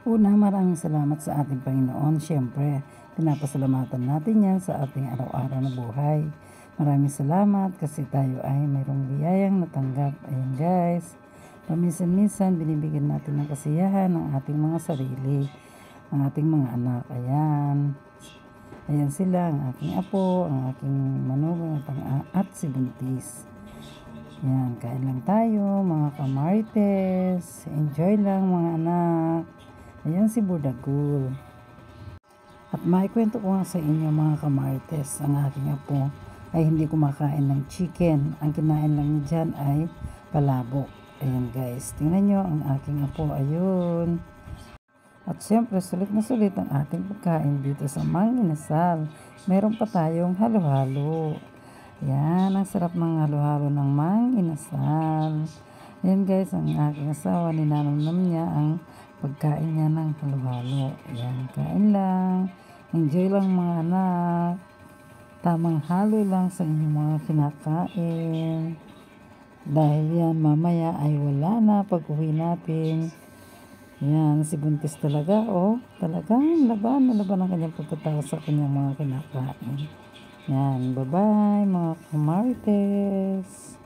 Una, maraming salamat sa ating Panginoon. Siyempre, pinapasalamatan natin yan sa ating araw-araw na buhay. Maraming salamat kasi tayo ay mayroong biyayang natanggap. Ayan guys, paminsan-minsan binibigyan natin ng kasiyahan ng ating mga sarili, ang ating mga anak. Ayan sila, ang aking apo, ang aking manugang at si Buntis. Yan, kain lang tayo mga kamarites. Enjoy lang mga anak. Ayan si Budagul. At maikwento ko nga sa inyo mga kamarites, ang aking apo ay hindi kumakain ng chicken. Ang kinain lang niya dyan ay palabok. Ayan guys, tingnan nyo ang aking apo. Ayun. At syempre, sulit na sulit ang ating pagkain dito sa Mang Inasal. Meron pa tayong halo-halo. Yan, ang sarap ng halo-halo ng Mang Inasal. Yan guys, ang aking asawa, ninanamnam niya ang pagkain niya ng halo-halo. Yan, kain lang. Enjoy lang mga anak. Tamang halo lang sa inyong mga kinakain. Dahil yan, mamaya ay wala na pag-uwi natin. Yan, si Buntis talaga, talagang laban na laban ang kanyang pagkatao sa kanyang mga kinakain. Yan, bye-bye mga kamarites.